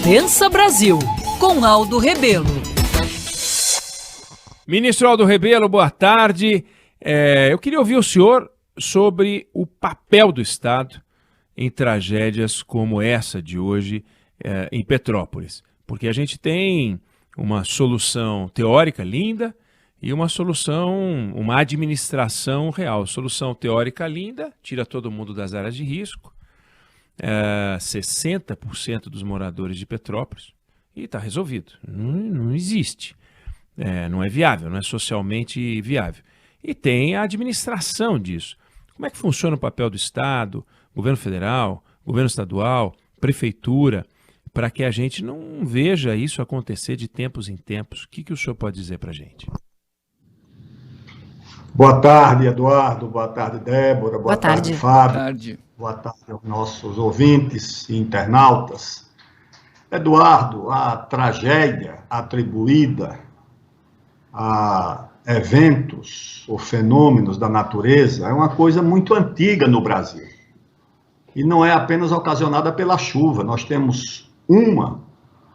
Pensa Brasil, com Aldo Rebelo. Ministro Aldo Rebelo, boa tarde. Eu queria ouvir o senhor sobre o papel do Estado em tragédias como essa de hoje em Petrópolis. Porque a gente tem uma solução teórica linda e uma solução, uma administração real. Solução teórica linda, tira todo mundo das áreas de risco, 60% dos moradores de Petrópolis, e está resolvido. Não existe. Não é viável, não é socialmente viável. E tem a administração disso. Como é que funciona o papel do Estado, governo federal, governo estadual, prefeitura, para que a gente não veja isso acontecer de tempos em tempos? O que o senhor pode dizer para a gente? Boa tarde, Eduardo. Boa tarde, Débora. Boa tarde, Fábio. Boa tarde. Boa tarde aos nossos ouvintes e internautas. Eduardo, a tragédia atribuída a eventos ou fenômenos da natureza é uma coisa muito antiga no Brasil. E não é apenas ocasionada pela chuva. Nós temos uma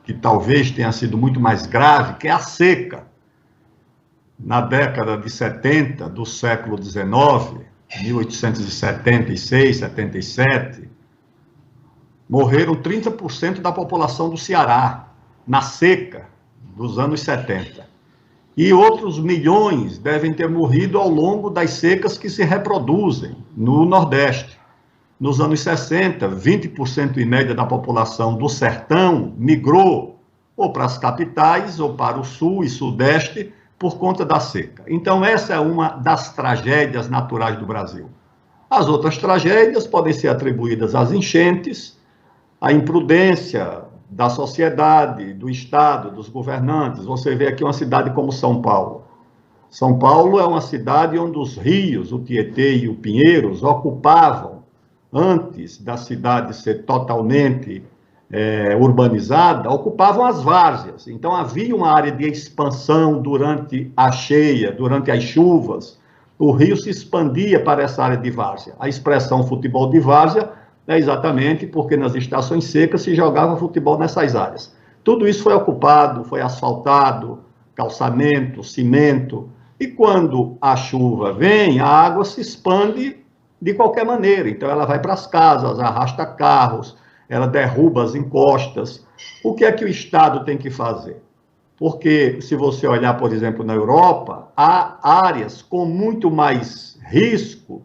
que talvez tenha sido muito mais grave, que é a seca. Na década de 70 do século XIX, 1876, 77, morreram 30% da população do Ceará, na seca dos anos 70. E outros milhões devem ter morrido ao longo das secas que se reproduzem no Nordeste. Nos anos 60, 20% em média da população do sertão migrou ou para as capitais ou para o sul e sudeste por conta da seca. Então, essa é uma das tragédias naturais do Brasil. As outras tragédias podem ser atribuídas às enchentes, à imprudência da sociedade, do Estado, dos governantes. Você vê aqui uma cidade como São Paulo. São Paulo é uma cidade onde os rios, o Tietê e o Pinheiros, ocupavam, antes da cidade ser totalmente urbanizada, ocupavam as várzeas. Então, havia uma área de expansão durante a cheia, durante as chuvas. O rio se expandia para essa área de várzea. A expressão futebol de várzea é exatamente porque nas estações secas se jogava futebol nessas áreas. Tudo isso foi ocupado, foi asfaltado, calçamento, cimento. E quando a chuva vem, a água se expande de qualquer maneira. Então, ela vai para as casas, arrasta carros, ela derruba as encostas. O que é que o Estado tem que fazer? Porque, se você olhar, por exemplo, na Europa, há áreas com muito mais risco,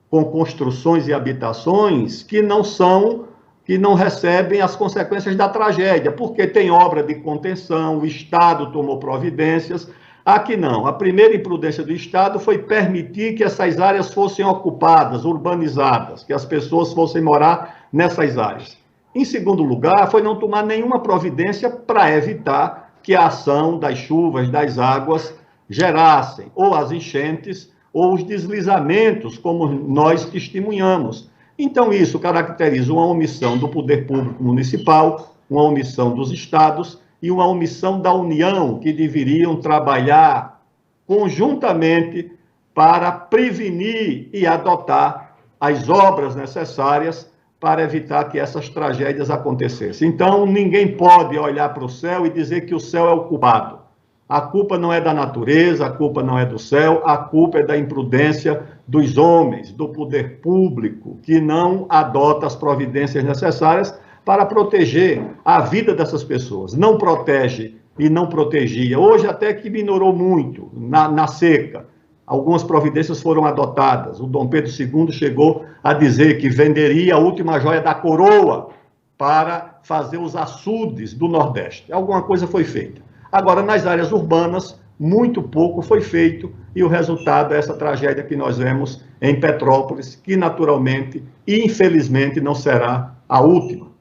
com construções e habitações que não recebem as consequências da tragédia, porque tem obra de contenção, o Estado tomou providências. Aqui não. A primeira imprudência do Estado foi permitir que essas áreas fossem ocupadas, urbanizadas, que as pessoas fossem morar nessas áreas. Em segundo lugar, foi não tomar nenhuma providência para evitar que a ação das chuvas, das águas, gerassem ou as enchentes ou os deslizamentos, como nós testemunhamos. Então, isso caracteriza uma omissão do poder público municipal, uma omissão dos estados e uma omissão da União, que deveriam trabalhar conjuntamente para prevenir e adotar as obras necessárias para evitar que essas tragédias acontecessem. Então, ninguém pode olhar para o céu e dizer que o céu é o culpado. A culpa não é da natureza, a culpa não é do céu, a culpa é da imprudência dos homens, do poder público, que não adota as providências necessárias para proteger a vida dessas pessoas. Não protege e não protegia. Hoje até que minorou muito na seca. Algumas providências foram adotadas. O Dom Pedro II chegou a dizer que venderia a última joia da coroa para fazer os açudes do Nordeste. Alguma coisa foi feita. Agora, nas áreas urbanas, muito pouco foi feito e o resultado é essa tragédia que nós vemos em Petrópolis, que naturalmente e infelizmente não será a última.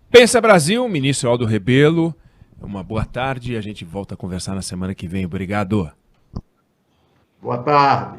Pensa Brasil, ministro Aldo Rebelo, uma boa tarde e a gente volta a conversar na semana que vem. Obrigado. Boa tarde.